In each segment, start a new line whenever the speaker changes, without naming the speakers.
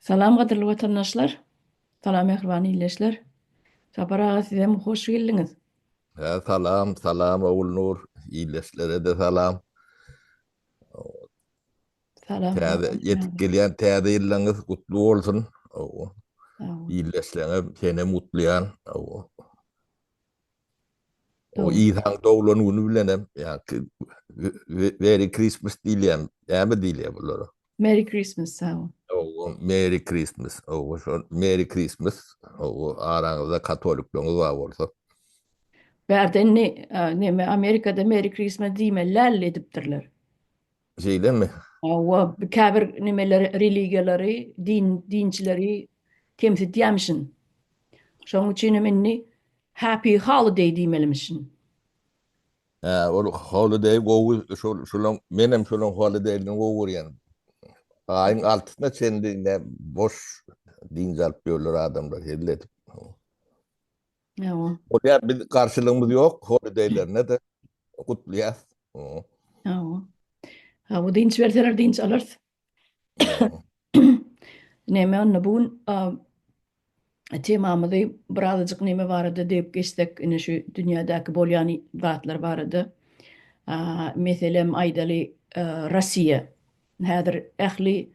Salam gaderly watandaşlar. Salam mehriban illeşler. Sapar ağa sizem hoş geldiniz.
Salam, salam oğul Nur. İyileşlere de salam.
Salam
Täze
hoş
yetip
geldin.
gelýän täze ýyllaňyz gutly bolsun. O,
Sağ
iyileşleňe seni mutlayan. O
ol.
İsan dowlanuny bilenem. Ýa-ni Merry Christmas diýýän. Äme diýýär bular?
Merry Christmas sağ ol.
Merry Christmas. Şol Merry Christmas. Araňyzda katolikliňiz bar bolsa.
Berden ne Amerika'da Merry Christmas diýmeler edipdirler.
Şeýlemi?
O käbir nimeleri religiýalary, dinçileri temsil edýärmişin. Şoň üçin menni Happy Holiday diýmelimişin.
Ol holiday gowy şol menem şolun holiday'ini gowur ýani. Ayın altında kendine boş din zarp diyorlar adamlar helletip.
Ya,
Oraya bir karşılığımız yok. Holiday'lerine de kutlayaz.
ya. Ha, bu dinç verseler dinç alır. Neme onna bugün temamyzy birazajyk neme barada diýip geçsek, ine şu dünýädäki bolýan zatlar barada. Meselem aýdaly Rossiýa. Häzir ähli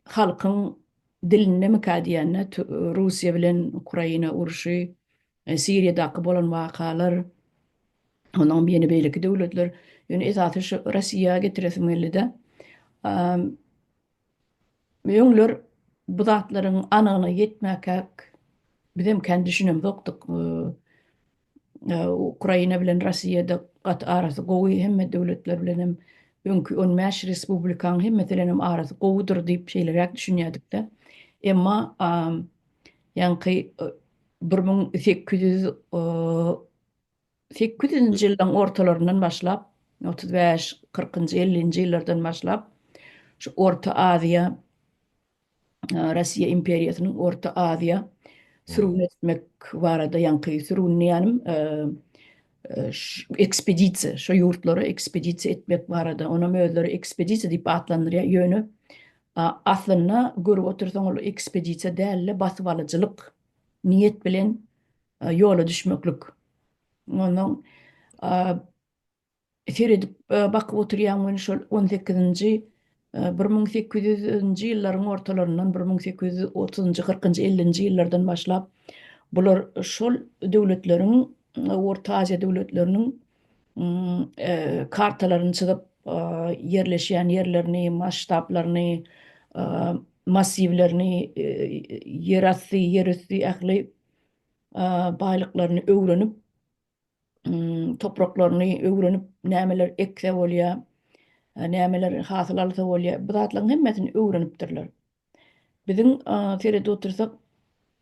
halkyň dilini mekadiyana Russiýa bilen Ukraina uruşy, Siriýadaky bolan wakalar, onuň ýene beýleki döwletler, ýöne esasy şu Rossiýa getiresi mellide. Öňler bu zatlaryň anygyna ýetmäkäk bizim kendi düşünem zoktuk. Ukraina bilen Rossiýada gat arasy gowy hemme döwletler bilenem öňkü 15 respublikaň hemmeselem arasy gowudur diýip şeýlerek düşünýärdik-de. Emma ýanky 1800-nji ýyllaryň ortalaryndan başlap 35-40-njy 50-nji ýyllardan başlap şu Orta Aziýa, Rossiýa imperiýasynyň Orta Aziýa sürgün etmek barada ýanky sürgünleýänim ekspedisiýa, şo ýurtlara ekspedisiýa etmek barada. Onam özleri ekspedisiýa diýip atlandyrýar ýöne. Aslynda görüp otursaň ol ekspedisiýa däl, basyp alyjylyk niýet bilen ýola düşmeklik. Onuň seredip bakyp oturýan şol 18-nji 1800-nji ýyllaryň ortalaryndan 1830-njy, 40-njy, 50-nji ýyllardan başlap bular şol döwletleriň, Orta Aziýa döwletleriniň kartalaryny çyzyp yerleşýän ýerlerini, maştaplaryny, massivlerini, ýerasty, ýerüstü ähli baýlyklaryny öwrenip, topraklaryny öwrenip, nämeler ekse bolýar, nämeler hasyl alsa bolýar, bu zatlaryň hemmesini öwrenipdirler. Biziň seredip otursak,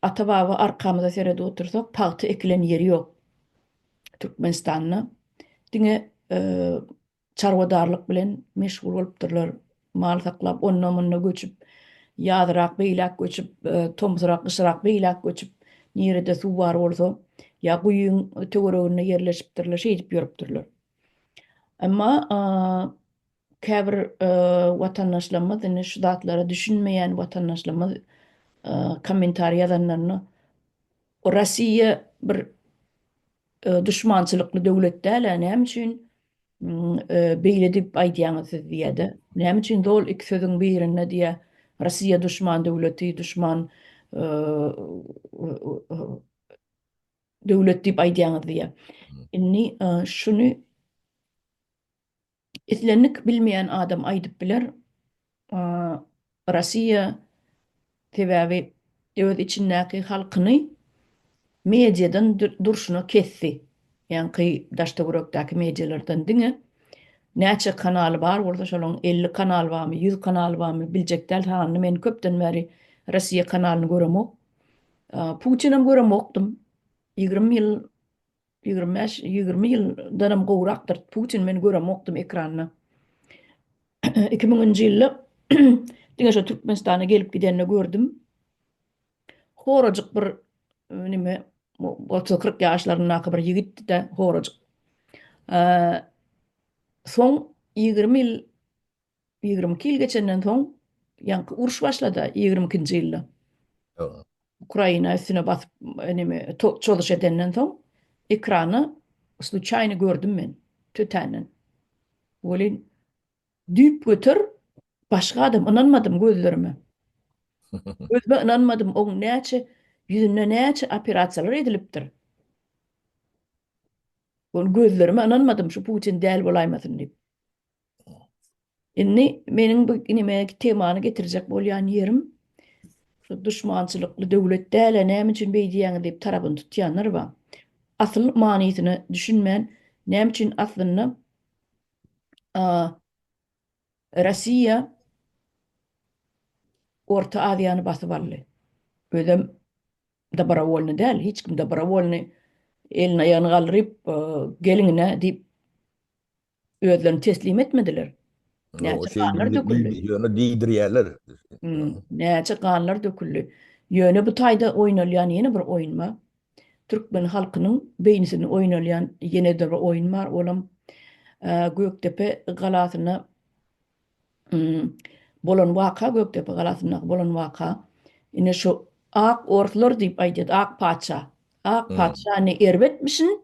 ata-baba arkamyza seredip otursak, pagsy ekilen ýeri ýok. Türkmenistanyň diňe çarwadarlyk bilen meşgul bolupdyrlar. Mal saklap, ondan mundan göçüp, ýazyrak, beýlek göçüp, tomsurak, gysrak, beýlek göçüp, nirede suw bar bolsa, ýa guýyň töweregine yerleşipdirler, şeýdip ýörüpdirler. Emma käbir watandaşlarymyz, ine şu zatlara düşünmeýän watandaşlarymyz kommentar ýazanlaryny Rossiýa bir düşmançylykly döwlet däl, näme üçin beýle diýip aýdýaňyz siz diýede. Näme üçin dol iki sözüň birine diýe Rossiýa düşman döwleti, düşman döwlet diýip aýdýaňyz diýe. Inni şuny etlenlik bilmeýän adam aýdyp biler. Rossiýa sebäbi öz içindäki halkyny mediadan durşuna kesdi. Ýanky daşdagörekdäki medialardan diňe näçe kanal bar, bolsa şolaryň 50 kanal barmy, 100 kanal barmy biljekdäl sany men köpden bäri Rossiýa kanalyny göremok. Putinim göremokdym. 20 ýyl 25-20 ýyldanam gowrakdyr. Putin men göremokdym ekranyny. 2000-nji ýylda diňe şo Türkmenistana gelip gidenini gördüm. Horajyk bir nime 30-40 ýaşlarynyň bir ýigit de horajyk. Soň 20 ýyl 22 ýyl geçenden soň yankı uruş başladı 22-nji ýylda.
Ýa.
Ukraina üstüne basyp çalyş edenden soň ekrany случайно gördüm men tötänen. Welin düýp götür başga adam inanmadym gözlerime. Gözüme inanmadym oň näçe ýüzüne näçe operasiýalar edilipdir. Oň gözlerime inanmadym şu Putin däl bolaýmasyn diýip. Inni meniň bu inime temany getirjek bolýan ýerim şu düşmançylykly döwlet däl näme üçin beýdiýäň diýip tarabyny tutýanlar bar. Asyl manysyny düşünmän näme üçin aslyny Rossiýa Orta Aziýany basyp aldy. Özüm добровольно däl, hiç kim добровольно elini aýagyny galdyryp geliňine diýip özlerini teslim etmediler.
O
Näçe
şey
kanlar döküldü.
ýöne diýdirýärler.
Näçe kanlar döküldü. Ýöne bu taýda oýnalýan ýene bir oýun bar. Türkmen halkynyň beýnisini oýnalýan ýene bir oýun bar. Olam Göktepe galasyna bolan waka, Göktepe galasyna bolan waka. Ine şu ak orklar diýip aýdýar, ak paça. Ak paçany erbetmişin,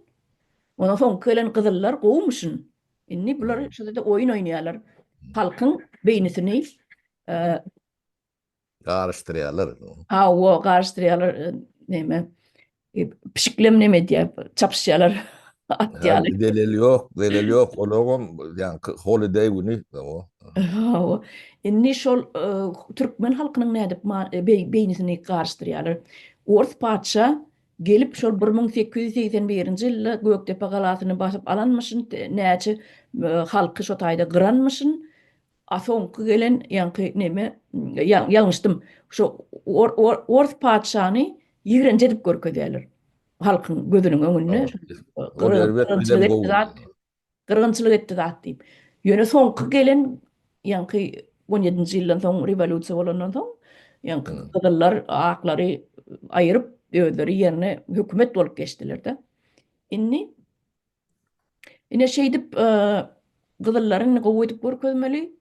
ona soň gelen gyzyllar gowmuşyn. Inni bular şurada oýun oýnaýarlar. Halkyň beýnisini
Garşdyrýarlar.
o garşdyrýarlar näme pişiklem näme diýip çapşýarlar atýarlar.
Delil ýok. Olagam ýani holiday güni o.
Inni şol Türkmen halkynyň nädip beýnisini garşdyrýarlar. Ors paça gelip şol 1881-nji ýylda Göktepe galasyny basyp alanmışyn, näçe halky şo taýda gyranmışyn. Asoňky gelen ýanky näme ýalňyşdym. Şo Ors paçany ýigrenje edip görkezýärler. Halkyň gözüniň öňünde gyrgynçylyk etdi zat diýip. Ýöne soňky gelen ýanky 17-nji ýyldan soň rewolýusiýa bolandan soň ýanky gyzyllar aklary aýryp özleri ýerine hökümet bolup geçdiler-de. Inni şeýdip gyzyllaryny gowy edip görkezmeli.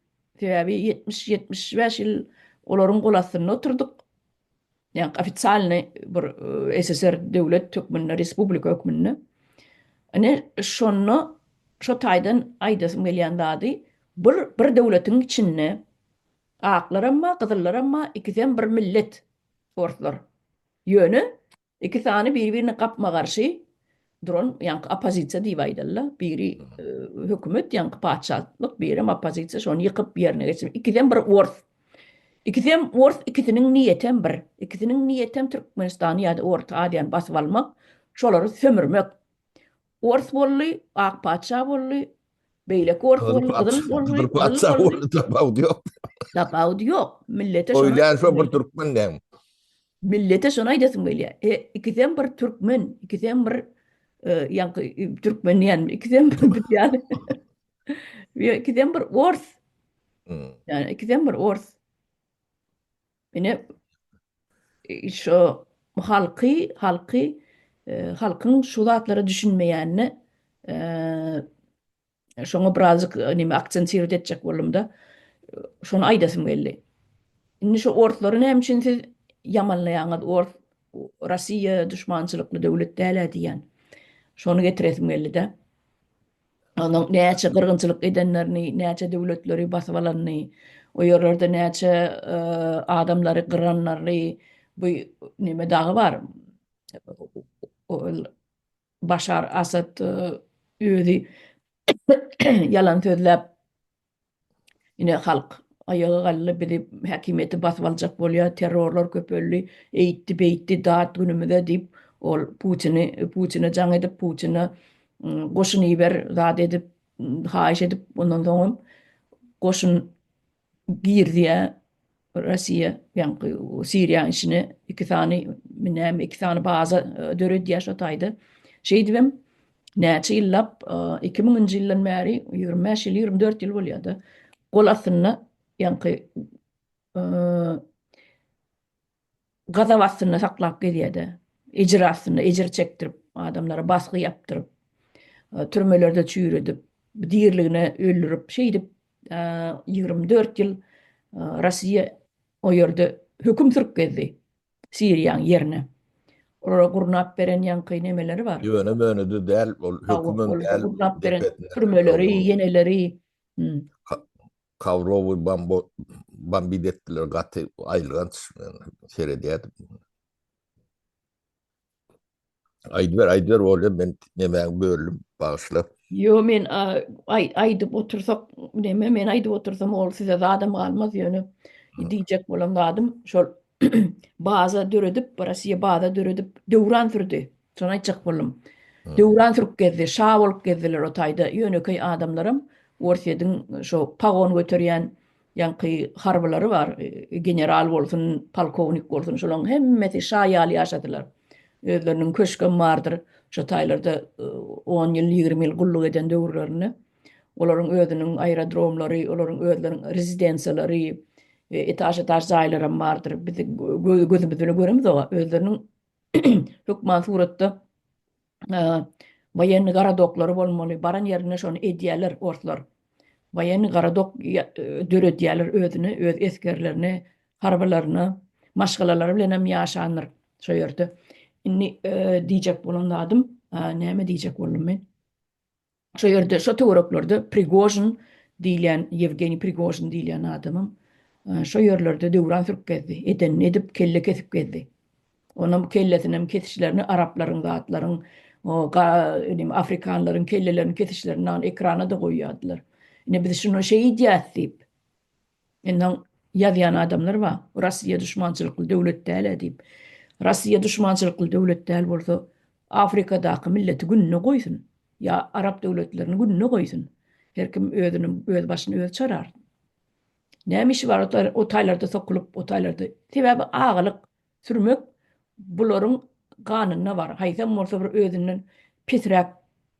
Sebäbi 70-75 ýyl olaryň golasyna oturduk. Yani ofitsialny bir SSR döwlet hökmünde, respublika hökmünde. Ane şonu şo taýdan aýdasym gelýän zady bir döwletiň içinde aklar amma, gyzyllar amma ikiden bir millet ortlar. Ýöne iki tany bir-birini gapma garşy duran ýanky opozisiýa diýip aýdyllar. Biri hökümet ýanky paçalyk, biri opozisiýa şonu ýykyp ýerine geçirip ikiden bir ikiden ikisiniň niýetem bir. Ikisiniň niýetem Türkmenistany ýa-da Orta Aziýany basyp almak, şolary sömürmek. Ors bolly, ak paça bolly, beýleki ors bolly, gyzyl bolly,
Bir paça boldy, tapawdy ýok.
Tapawdy ýok. Millete şonu
Oýlan şo bir türkmen däm.
millete şonu aýdasym gelýär. Ikiden bir türkmen, ikiden bir ýanky türkmen ýani ikiden bir ýani. Ikiden bir ors. Yani ikiden bir ors. Ine şo halkyň şu zatlary düşünmeýänini şoňa birazjyk näme akcent etjek boldum-da. Şonu aýdasym geldi. Indi şu ortlary näme üçin siz ýamanlaýaňyz? Rossiýa düşmançylykly döwlet däl diýen. Şonu getiresim geldi-de. Onuň näçe gyrgynçylyk edenlerini, näçe döwletleri basyp alanyny, o ýerlerde näçe adamlary gyranlary, bu näme dagy bar. Başar Asad özü yalan sözläp ine halk ayağı galyp bilip häkimeti basyp aljak bolýar, terrorlar köpelli, eýitdi, beýitdi, dat günümde diýip ol Putin'i jaň edip, Putin'i goşun iber, zat edip, haýyş edip, ondan soň goşun girdi Rossiýa, ýanky Siriýa işine iki tane baza döredýär şo taýda. Şeýdibem, näçe ýyllap 2000-nji ýyldan bäri 25 ýyl, 24 ýyl bolýar-da. Golasyny ýanky gazap astyna saklap gelýär-de. Ejir çekdirip, adamlara baskı yaptırıp, türmelerde çüýredip, diýerligine öldürüp, şeýdip 24 ýyl Rossiýa o yerde hüküm sürkedi Siriýanyň yerine. Orada gurnap beren ýanky nemeleri var.
Yöne möne de del, hökümün
Orada
del
gurnap beren
depetine.
türmeleri, yeneleri.
Kavrovu bambi dettiler gatı aýlygan serediyat. Aýdyber bolýar men nemäň bölüm bagyşlap.
Yo men aýdyp otursak neme men aýdyp otursam ol size zadam galmaz ýöne. Diýjek bolan zadam şol baza döredip Rossiýa baza döredip döwran sürdi. Şonu aýtjak boldum. Döwran sürüp gezdi, şa bolup gezdiler o taýda. Ýöneköy adamlarym Orsiýadyň şo pagon göterýän ýanky harbylary var. General bolsun, polkownik bolsun, şolaryň hemmeti şa ýaly ýaşadylar. Özleriniň köşkem bardyr. Şo taýlarda 10 ýyl, 20 ýyl gulluk eden döwürlerini. Olaryň özüniň aerodromlary, olaryň özleriň rezidensiýalary, etaş jaýlary bardyr. Biz gözümiz bilen göremiz o. Özleriniň hökümat suratda bayanny garadokları bolmaly. Baran ýerine şonu edýärler ortlar. Bayanny garadok döredýärler özüni, öz eskerlerini, harbylaryny, maşgalalary bilen hem ýaşandyr şo ýerde. Inni diýjek bolanladym. Näme diýjek boldum men? Şo ýerde, şo töwereklarda Prigozhin diýilen, Yevgeniy Prigozhin diýilen adamym şo ýerlerde döwran sürüp gezdi. Edenini edip kelle kesip gezdi. Onun kellesini hem kesişlerini Arapların, zatların, Afrikanların kellelerini kesişlerini ekrana da koyuyordular. Yine biz şunu şeyi diýäsip. Enden ýazýan adamlar var. Rossiýa düşmançylykly döwlet däl diýip. Rossiýa düşmançylykly döwlet däl bolsa Afrikadaky milleti gününe goýsun. Ya Arap döwletlerini gününe goýsun. Her kim öz başyny öz çarar. Näme işi var o taýlarda sokulup, o taýlarda sebäbi agalyk sürmek bularyň ganyna bar. Haýsam bolsa bir özünden pisräk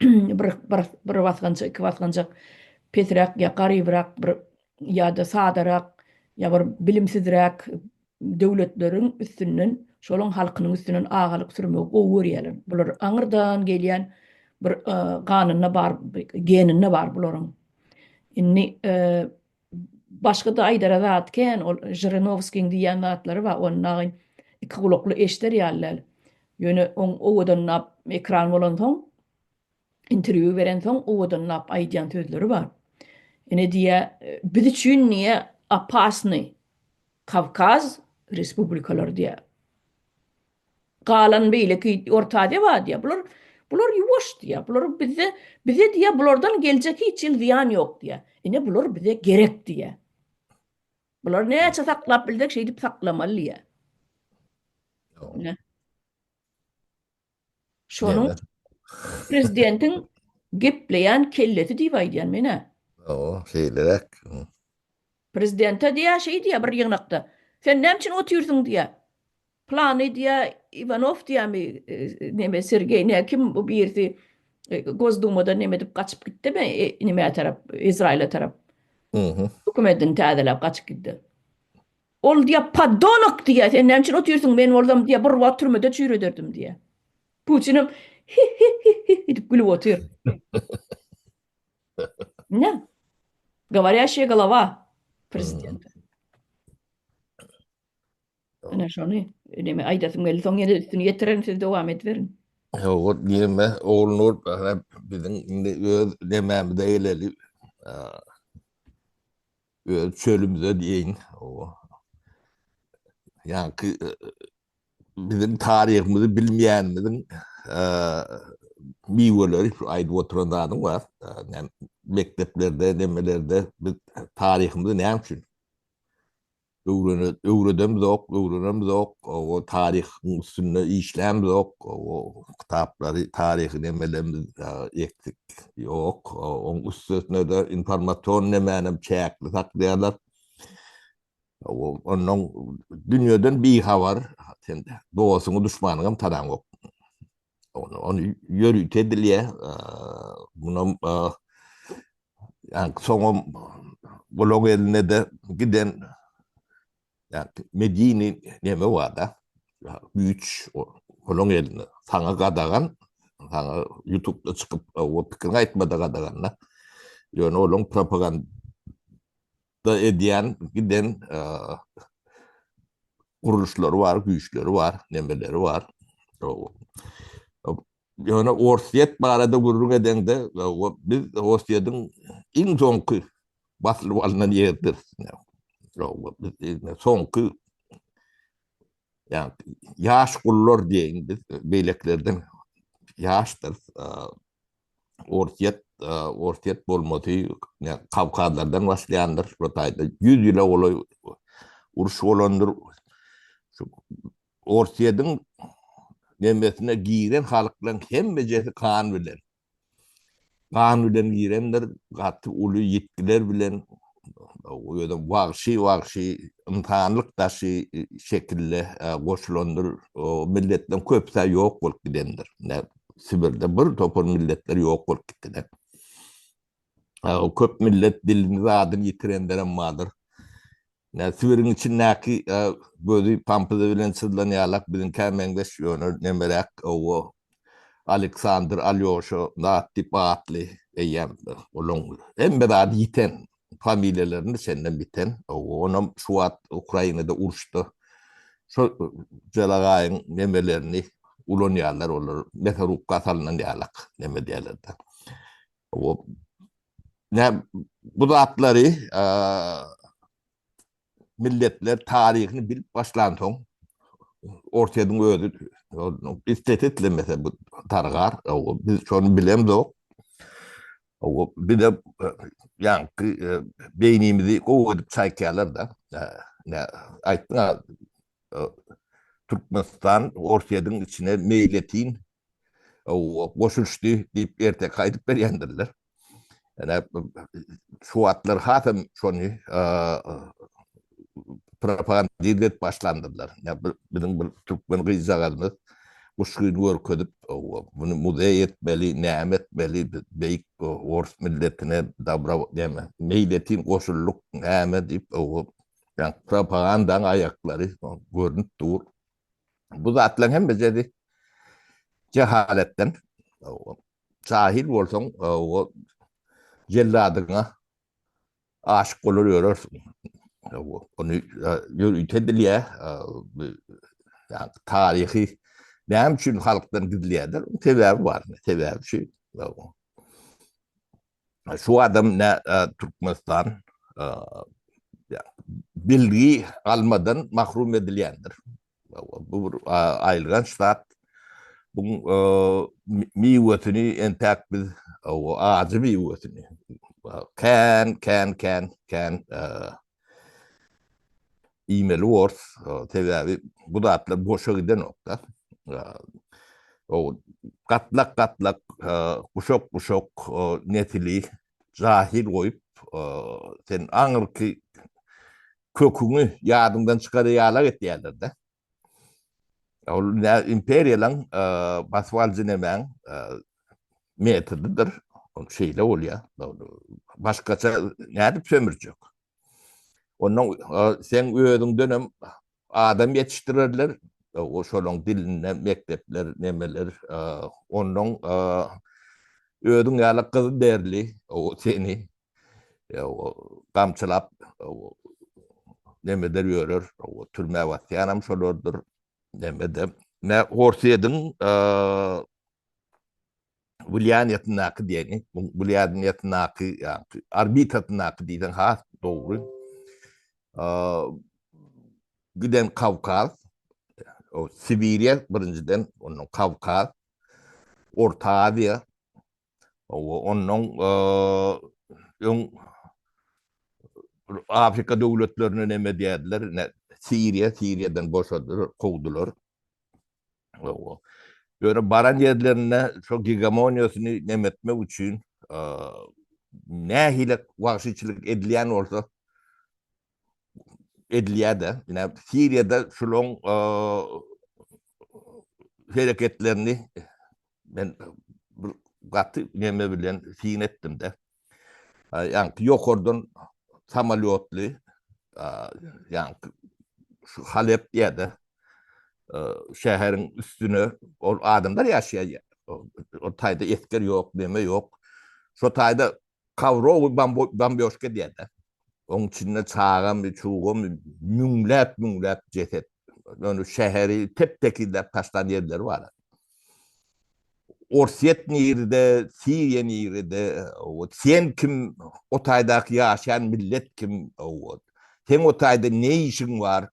bir wasgança, iki wasgança pisräk ýa garybrak bir ýa-da sadarak ýa bir bilimsizräk döwletleriň üstünden şolaň halkynyň üstünden agalyk sürmek gowurýarlar. Bular aňyrdan gelýän bir ganyna bar, genine bar bularyň. Inni başga da aýdara zatken ol Zhirinovskiň diýen zatlary bar. Onlaryň iki kulakly eşder ýalylar. Ýöne owadan nap ekran bolan soň interview beren soň owadan nap aýdýan sözleri bar. Ene diýe biz üçin niýe opasny Kavkaz respublikalar diýe. Galan beýleki ortada bar diýe. Bular ýuwaş diýe. Bular bize diýe bulardan geljek hiç ýyl ziyan ýok diýe. Ene bular bize gerek diýe. Bular näçe saklap bildek şey diýip saklamaly diýe. Ne? Şonuň prezidentiň gepleýän kellesi diýip aýdýan mene.
Şeylerek.
Prezidente diýä şey diýä bir ýygnakda. Sen näme üçin oturýarsyň diýä. Plany diýä Ivanov diýämi neme Sergey ne kim bu birisi Gozdumada neme dip gaçyp gitdimi neme tarap Izrail'e tarap. Hökümetin täzelep gaçyp gitdi. Ol diýä padonok diýä sen näme üçin oturýarsyň men boldum diýä bir wagt türmede çüýrederdim diýä. Putinim dip gülüp otur. Ne? Говорящая голова президента. Ana şonu neme aýdasym geldi soň ýene üstüne ýetiren siz dowam etberin.
O niýeme oğlunur biziň öz nemämizde eýleli öz çölümizde diýin. Ýa-ki biziň taryhymyzy bilmeýänimiziň miweleri aýdyp oturan adam bar. Mekteplerde, nemelerde biz taryhymyzy näme üçin öwredemiz ok, o taryhyň üstünde işläm ok, o kitaplary, taryhy nemelerimiz eksik ýok. Oň üstüne de informasiýon nemänem çäkli saklaýarlar. Onuň dünýeden bir habar, sen dowasyny düşmanyňam tadan ok. Onu ýörütedilýär. Bunun yani soňam bolog eline de giden yani Medini neme var da büyüç bolog eline saňa gadagan saňa YouTube'da çykyp o pikirini aýtmada gadaganlar. Ýöne olaň propaganda edýän giden kuruluşları var, güçleri var, nemeleri var. O, yani orsiyet barada gururun eden de biz orsiyetın en sonku basılıp alınan yerdir. Sonku yani yaş kullar diyeyim biz beyleklerden yaştır. Orsiyet bolmadı yani Kavkazlardan başlayandır. Rotayda 100 yıla olay uruş olandır. Orsiyetin nemesine giren halkların hem becesi kan bilen. Kan bilen girenler katı ulu yetkiler bilen o yüzden vahşi imtihanlık taşı şekilde koşulandır. O milletten köpse yok olup gidendir. Ne Sibir'de bir topun milletleri yok olup gittiler. O köp millet dilini adını yitirenlerin madır. Ne Sibir'in içindeki böyle pampızı bilen sızlanıyalak bizim kemengeş yönür nemerek o Alexander Alyosha Natip Atli eyyem olong hem bedad yiten familyelerini senden biten onun Şuat Ukrayna'da uğraştı. Şu celagayın nemelerini ulonyalar olur. Metaruk kasalınan diyalak neme diyalarda. O ne bu da atları milletler tarihini bilip başlan son ortadan ödü istetetle mesela bu targar biz şunu bilemiz o bir de yani beynimizi kovup çaykalar da ne aytına Türkmenistan ortadan içine meyletin o boşuluştu deyip erte kaydıp beryendirler. Yani şu atlar hatem şunu propaganda başlandırdılar. Ya bizim Türkmen kıyıcağımız bu şuydu körüp bunu muzey etmeli, nimet etmeli, beyik Ors milletine dabra deme. Milletin koşulluk nimet deyip yani propagandanın ayakları görünüp dur. Bu zatlar hem beceri cehaletten cahil olsan o celladına aşık oluyor. Onu yürütediliye yani tarihi ne için halktan gidiliyedir? Sebebi var. Sebebi şey. Şu adam ne Türkmenistan bilgi almadan mahrum ediliyendir. Bu ayrılan şart bu miyvetini entek biz o ağacı miyvetini can e-mail wars tedavi bu da atlar boşa giden nokta. O katlak kuşok netili cahil koyup sen anır ki kökünü yardımdan çıkarıyalar et yerlerde. İmperiyalan basvalcı nemen metodudur. Şeyle oluyor. Başkaça nerede sömürcek. Onun sen öğüdün dönem adam yetiştirirler. O şolong diline mektepler, nemeler. Onun öğüdün yalak kızı derli. O seni kamçılap nemeler yörür. O türme vatyanam şolordur. Nemede. Ne horsiyedin Vilyaniyetnaki diyeni. Vilyaniyetnaki yani arbitatnaki diyden ha doğru. Giden Kavkaz, o Sibirya birinciden, onun Kavkaz, Orta Asya, onun Afrika devletlerine ne diyediler, ne Suriye'den boşadılar, kovdular. Böyle baran yerlerine çok hegemonyasını nemetmek için ne hile vahşiçilik edilen olsa ediliyede. Yani Suriye'de şulon hareketlerini ben katı neme bilen fiin ettim de. Yani yok oradan samaliyotlu yani şu Halep diye de şehrin üstüne o adamlar yaşıyor. O tayda esker yok, neme yok. Şu tayda Kavrov bamboşka diye de. Onun içinde çağıran bir çuğum münlep ceset onu şehri teptekinde taştan yerleri var. Orset nirde, Siriye nirde, sen kim o taydaki yaşayan millet kim? Sen o tayda ne işin var?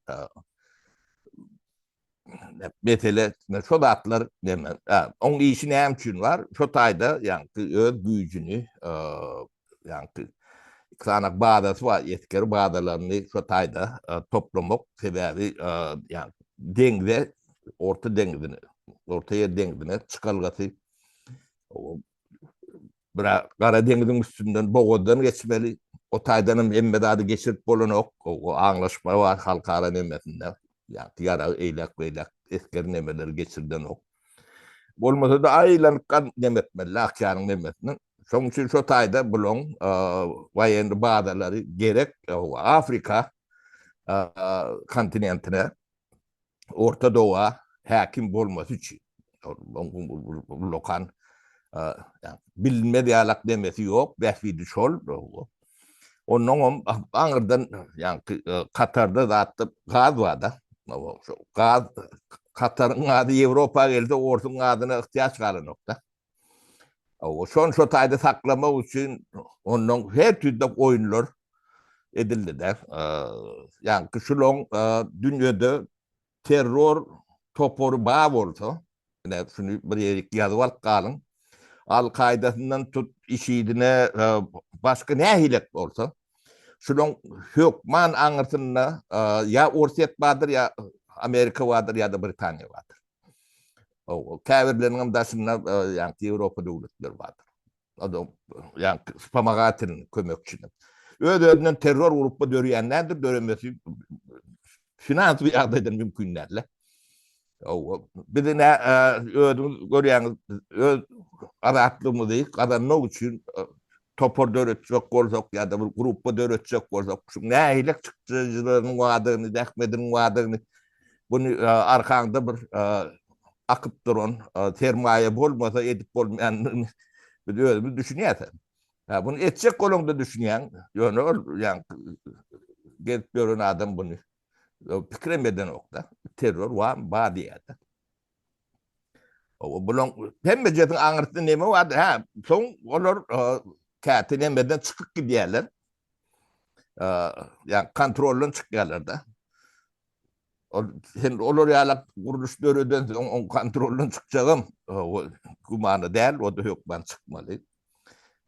Mesela şu atlar demem. Onun işi ne için var? Şu tayda yani öz gücünü yani sanak bağdası var. Etkeri bağdalarını şu tayda toplamak sebebi yani dengde orta dengine ortaya dengine çıkarılması bırak Karadeniz'in üstünden Boğaz'dan geçmeli. O taydanın emmedadı geçirip bolun o anlaşma var halkara nemesinde. Yani yara eylak beylak esker nemeleri geçirden ok. Olmasa da aylanıkkan nemetmeli, akyanın nemetinin. Son için şu tayda bulun vayenli bağdaları gerek Afrika kontinentine, Orta Doğu'a hakim olması için. Lokan yani bilinme diyalak demesi yok. Behfidi şol. Onun anırdan yani Katar'da zaten gaz var da. Gaz Katar'ın adı Avrupa geldi. Orsun adına ihtiyaç kalın nokta. Son şu tayda saklamak için onun her türlü oyunlar edildi de. Yani kışılon dünyada terör toporu bağ olsa. Yani şunu bir yerik yazıval kalın. Al-Kaida'sından tut işidine başka ne hilek olsa şunun hükman anırtında ya Orset vardır ya Amerika vardır ya da Britanya vardır. O kâvirlerin daşında yani Avrupa devletleri vardır. Adam yani spamagatin kömekçinin. Ödöğünden terör grubu dörüyenlerdir döremesi finans bir adaydan mümkünlerle. Bir de ne görüyorsunuz aratlığımı kazanmak için topor dörütecek olsak ya da bir gruppa dörütecek olsak şu ne hilek çıktıcıların vadığını, dekmedinin vadığını bunu arkanda bir akıp duran sermaye olmasa edip olmayan bir düşünüyorsun. Bunu edecek olanda düşünüyen yani gelip gören adam bunu fikremeden nokta terör var badiyede. Bunun hem mecetin anırtı nemi vardı. Ha, son olur kağıtı nemeden çıkıp gidiyorlar. Yani kontrolün çıkıyorlar da. Hem olur ya kuruluş dörüden on kontrolün çıkacağım. Kumanı değil, o da yok ben çıkmalı.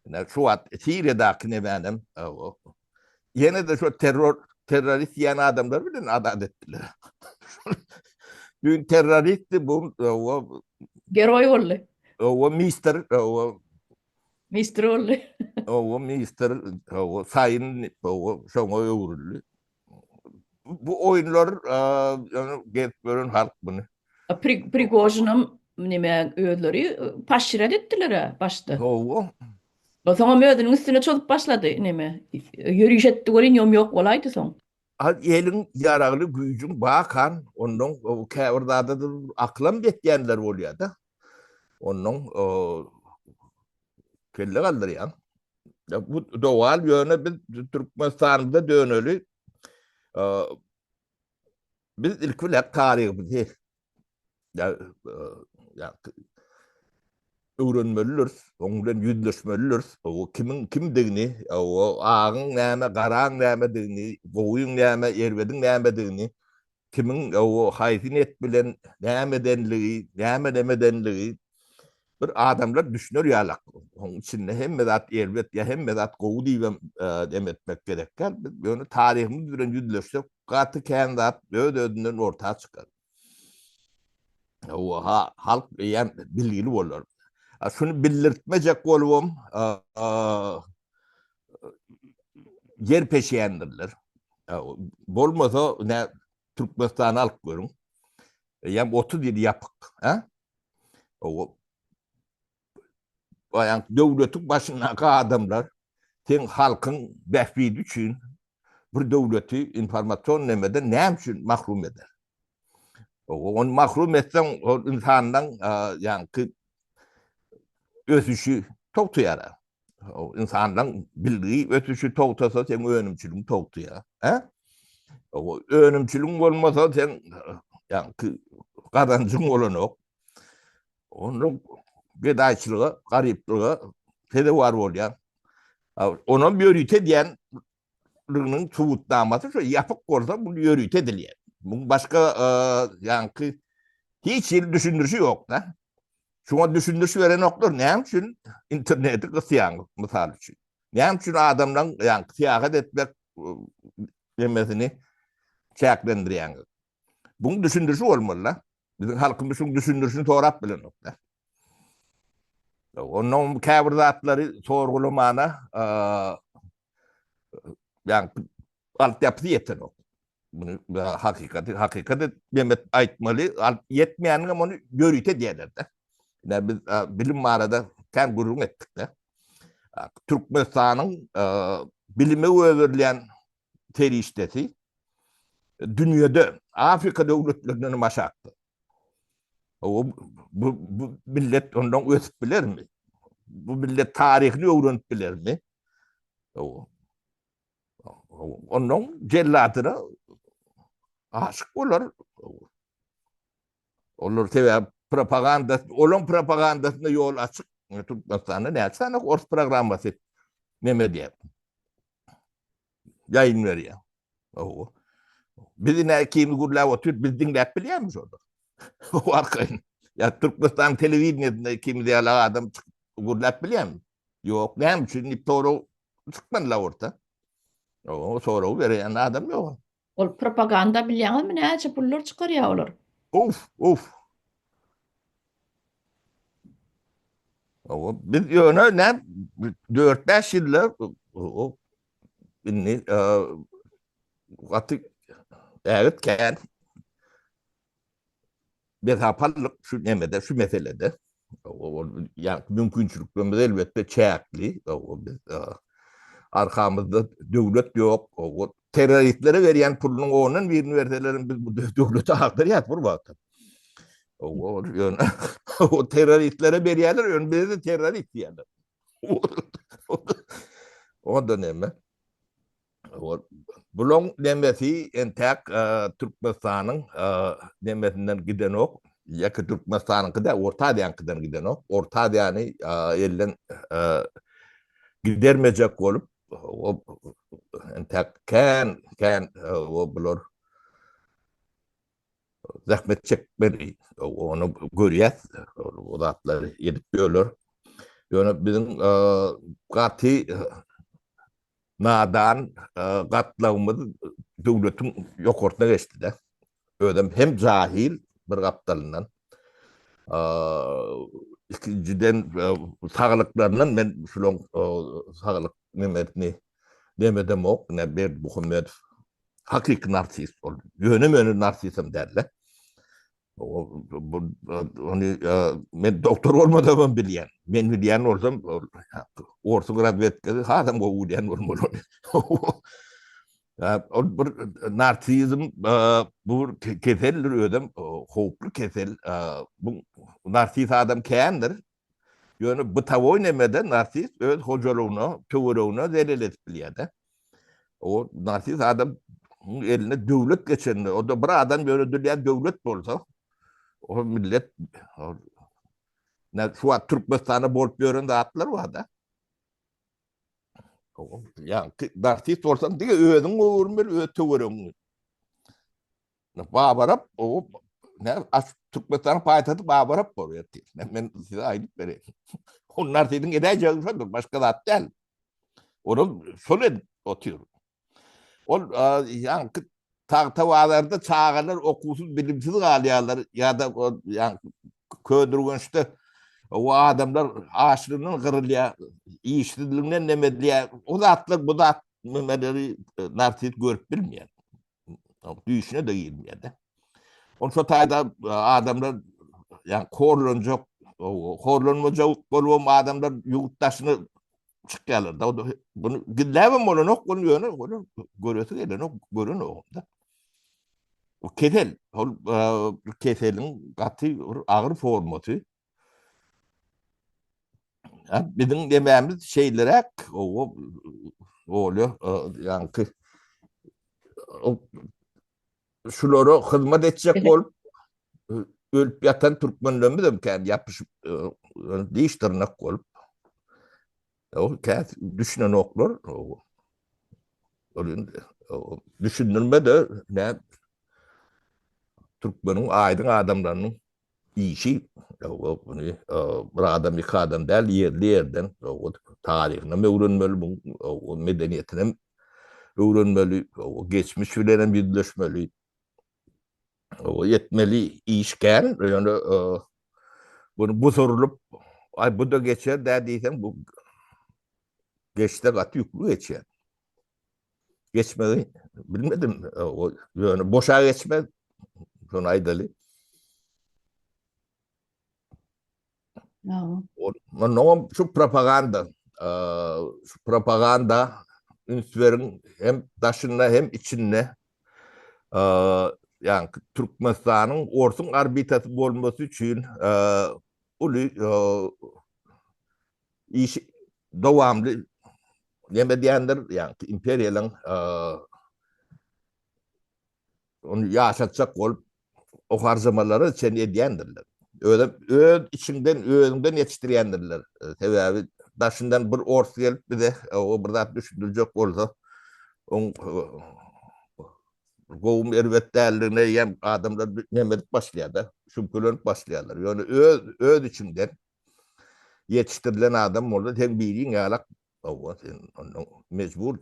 Yani şu an Suriye'deki ne benim. Yine de şu terörist yiyen adamlar bilin adat ettiler. Dün teröristti bu
Geroy oldu.
o mister
Mister oldu.
o mister o sayın o şoňa öwrüldi. Bu oyunlar yani getmörün halk bunu.
Prigojin'im nime öğüleri paşiret ettiler ha başta.
O
O sonra mödünün üstüne çolup başladı nime. Yürüyüş etti görün yom yok olaydı son.
elin yararlı gücün bakan onun o kavurdada da aklam betkenler oluyor da. Onun kelle kaldır ya. Bu doğal yöne biz Türkmenistan'da dönölü biz ilk bilek tarihimizi ya, ya öğrenmeliyiz, ondan yüzleşmeliyiz. O kimin kimdiğini, o ağın näme, garan näme diğini, goýun näme, erwedin näme diğini, kimin o haysinet bilen näme denligi, näme demedenligi bir adamlar düşünür ýalak. Onun içinde hemme zat erwet ya hemme zat gowy diýem demetmek gerekler. Biz ýöne tarihimiz bilen yüzleşsek, gaty kän zat öz-özünden ortağa çykar. O halk yani bilgili bolar. Şunu bildirtmeyecek olmam yer peşeyendirler. Bolmasa ne Türkmenistan'ı alıp görün. Yani 37 yapık. Ha? O yani devletin başındaki adamlar sen halkın behbidi için bir devleti informasyon nemeden ne için mahrum eder? Onu mahrum etsen o insandan yani ösüşü çok tuyar. O insandan bildiği ötüşü toğtasa sen önümçülüğün toğtuya. O önümçülüğün olmasa sen yani kazancın olanok. Onun gıdaçlığı, gariplığı tede var oluyor. Onun bir yörüte diyen rının tuğutlaması şu yapık olsa bunu yörüte ediliyor. Bunun başka yani hiç yıl düşündürücü yok da. Şuna düşündürücü veren noktalar ne için interneti kısıyan misal için. Ne için adamdan yani siyaset etmek demesini çeklendiriyen. Bunun düşündürücü olmalı. Bizim halkımızın düşündürücüsünü torap bilen nokta. Onun kabir zatları sorgulamana yani altyapısı yeten o. Bunu hakikati Mehmet Aytmalı yetmeyen ama onu görüte diyorlar da. Yani biz bilim mağarada kan gurur ettik de. Türkmenistan'ın bilime överleyen teriştesi dünyada Afrika devletlerinin maşaktı. Bu millet ondan ötüp bilir mi? Bu millet tarihini öğrenip bilir mi? Onun cellatına aşık olur. Olur tabi propaganda, onun propagandasında yol açık. Türkmenistan'da ne açsana Ors programması ne diye yayın veriyor. Bizi ne kimi gurla otur biz dinleyip biliyor musun orada? O arkayın. Ya Türkmenistan televizyonunda kimi diye adam gurla biliyor musun? Yok ne hem şimdi doğru çıkmadılar orta. O sonra veren adam yok.
Ol propaganda bilýän mi näçe pullar çykarýar olar.
Of. Biz yöne ne 4-5 yıllar o inni artık evet kan bir hapallık şu nemede şu meselede yani mümkünçülüklerimiz elbette çeyakli biz arkamızda devlet yok o teröristlere verilen pulun onun birini verseler biz bu devlete aktarıyat bu vakit. O teröristlere veriyorlar önümüzde de terörist diyorlar. O dönemi. Bulon demesi entek Türkmenistan'ın demesinden giden ok. Ya ki Türkmenistan'ın kadar Orta Asya'nın kadar giden ok. Orta Asya'nı elden gidermeyecek olup o entek kan o bulur zahmet çekmeli. Onu görüyor. O da atları yedip görülür. Yani bizim katı nadan katlarımız devletin yok ortaya geçti de. Ödem hem cahil bir kaptalından ikinciden sağlıklarından ben şulon sağlık nimetini demedem ok ne bir Muhammed hakiki narsist oldu. Yönü narsistim derler. Onu ben doktor olmadan biliyen. Ben biliyen olsam orta graduate adam bu diyen olmalı. Bir narsizm bu keseldir ödem hoplu kesel bu narsiz adam keyendir. Yani bu tavoy nemede narsiz öz hocalığını, tövürüğünü zelil etbiliyor. O narsiz adam eline devlet geçenli. O da bir adam böyle dünya devlet olsa o millet ne şu an Türkmenistan'ı bol görün atlar var da. Yani narsiz olsan diye ödün uğurmur, tövürüğünü. Babarap o ne Türkmenistan'ın payitahtı Babarap oluyor. Ben size aylık vereyim. Onlar senin edeceğin şeydir. Başka da değil. Onu söyle oturuyor. O yani tahtavalarda çağırlar okusuz bilimsiz kalıyorlar ya da yani köydürgünçte o adamlar ağaçlığının kırılıyor, işsizliğinden nemediliyor. O da atlar bu da atmaları narsist görüp bilmeyen. Düşüne de girmiyor da. Onun tayda adamlar yani korlanacak, korlanmayacak olup adamlar yurttaşını çıkıyorlar da. Bunu gidemem olan ok, bunu yönü, onu görüyorsun gelen ok, görün o da. O kesel, keselin katı ağır formatı. Bizim dememiz şeylere o oluyor yani şuları hizmet edecek olup ölüp yatan Türkmenlerimi de kendi yapışıp diş tırnak olup o kendi düşünen oklar düşündürme de ne Türkmen'in aydın adamlarının işi bunu bir adam iki adam değil yerli yerden tarihine öğrenmeli o medeniyetine öğrenmeli o geçmiş bilen yüzleşmeli o yetmeli işken yani bunu bu sorulup ay bu da geçer dediysen bu geçte katı yüklü geçer. Geçmeyi bilmedim. O, yani boşa geçme son aydalı.
Ja.
No, şu propaganda. Şu propaganda ünsverin hem taşında hem içinde yani Türkmenistan'ın orsun arbitası olması için ulu iş devamlı yeme diyenler yani imperialın onu yaşatacak olup o harcamaları sen ediyendirler. Öyle içinden öğünden yetiştirendirler. Sebebi başından bir ors gelip bir de o burada düşündürecek olsa on kovum ervet değerlerine yem adamlar nemedik başlayadı. Şümpülönüp başlayalar. Yani öd içinden yetiştirilen adam orada hem bildiğin yalak mecbur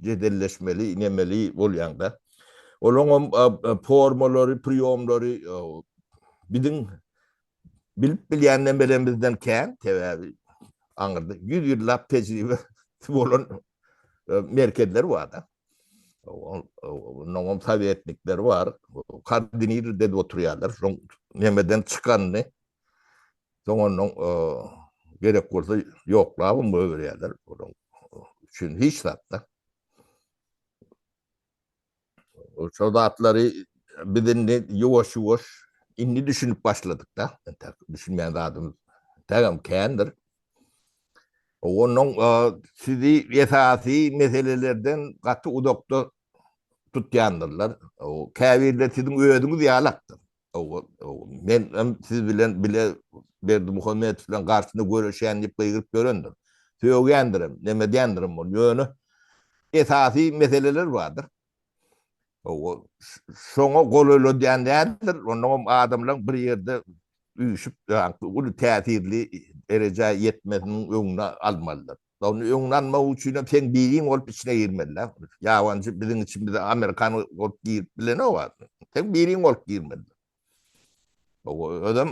cedelleşmeli, inemeli oluyan da. Onun formaları, priyomları bizim bilip bilyenlerimizden keyin tevavi anırdı. 100 yıllar tecrübe olan merkezler vardı. Onun sovyetlikleri var. Kardinir dedi oturuyorlar. Nemeden çıkan ne? Sonra gerek olsa yoklar mı öğreniyorlar. Çünkü hiç zaten. O soldatları birini yavaş yavaş inni düşünüp başladık da. Düşünmeyen adamız. Tamam kendir. Onun sizi esasi meselelerden katı udokta tutuyandırlar. O kavirle sizin öğüdünüz yalaktır. Ben siz bilen bile Berdi Muhammed falan karşısında görüşen deyip kıygırıp göründüm. Söyleyendirim, neme diyendirim onu. Yönü esasi meseleler vardır. O şoňa gololo diýenler, onun adamlar bir yerde üýüşüp, ulu täsirli derejä yetmesinin öňüne almalylar. Onu öňüne almak üçin sen biриň bolup içine girmeliler. Ýawancı bizim için bir de Amerikan bolup girip bilen o var. Sen biриň bolup girmeliler. O adam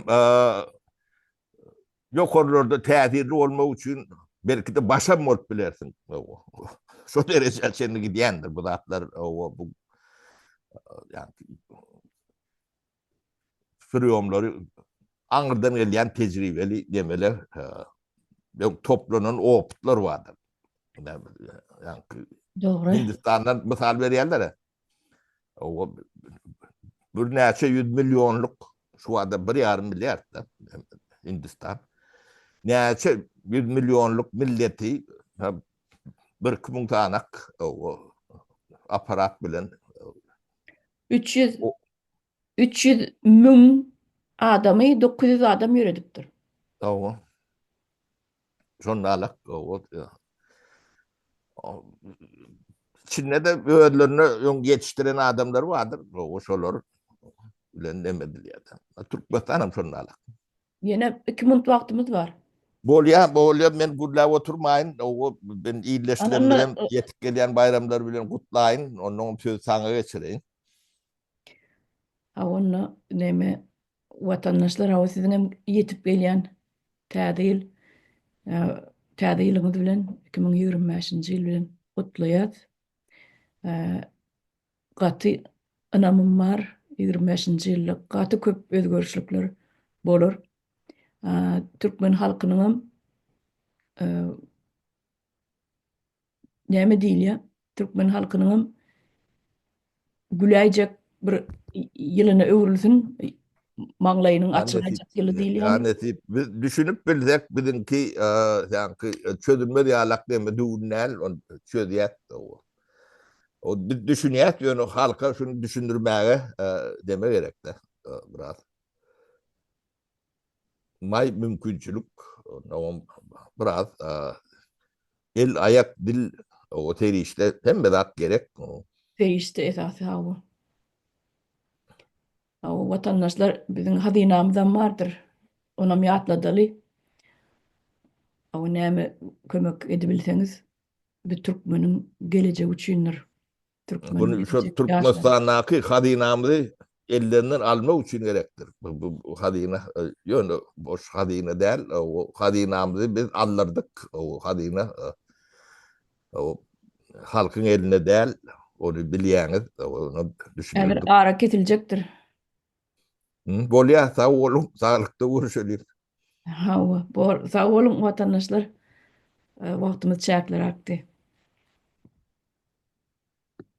ýokarlarda täsirli bolmak üçin belki de başam bolup bilersin. Şu derejä seni gidiýändir bu zatlar. Bu yani sürüyomları Anırdan gelen tecrübeli demeler toplanan oputlar vardır. Yani
Doğru.
Hindistan'dan misal veriyorlar. O bir neçe 100 milyonluk şu anda 1,5 milyar da Hindistan. Neçe 100 milyonluk milleti bir kımın tanak o aparat bilen
300
o
300 mün adamı 900 adam yöredipdir.
o şonalak Çin'de de öğrenlerini yetiştiren adamlar vardır. O şolar bilen demediler. Türkmenistan'ım şonalak.
Yine 2 minut vaktimiz var.
Bolya men gurla oturmayın. O ben iyileştiren
Ananı
bilen yetip gelen bayramlar bilen kutlayın. Onun söz sana geçireyim.
onu neme vatandaşlar hava sizin hem yetip gelýän täze täze ýylyňyz bilen 2025-nji ýyl bilen gutlaýas. Gaty ynamym bar 25-nji ýyllyk gaty köp özgörüşlikler bolar. Türkmen halkynyň näme diýilýär? Türkmen halkynyň güläjek bir ýylyna öwrülsün, maňlaýynyň
Annesip,
açylaýjak ýyly diýilýär.
annesip biz düşünüp bilsek bizimki yani çözülme diyalak deme düğünler on çözüyet o düşünüyet yönü halka şunu düşündürmeye deme gerek de biraz. may mümkünçülük o biraz el ayak dil o teri işte hem de gerek.
Değişti esasy hawa. O vatandaşlar bizim hazinamızdan vardır. Onam ýatladaly. O näme kömek edebilseňiz bir türkmenin geleceği üçindir. Türkmen
Bunu şu
gelecek ýaşlar.
Türkmenistan'daki hazinamızı ellerinden almak için gerektir. Bu hazine yönü boş hazine değil. O hazinamızı biz alırdık. O hazine o halkın eline değil. Onu bilýäňiz, onu
Eger
düşünürdük.
ara ketiljekdir.
Bolýa, sag bolun, saglyklda görüşelim.
Hawa, sağ olun vatandaşlar. Wagtymyz çäkler akdy.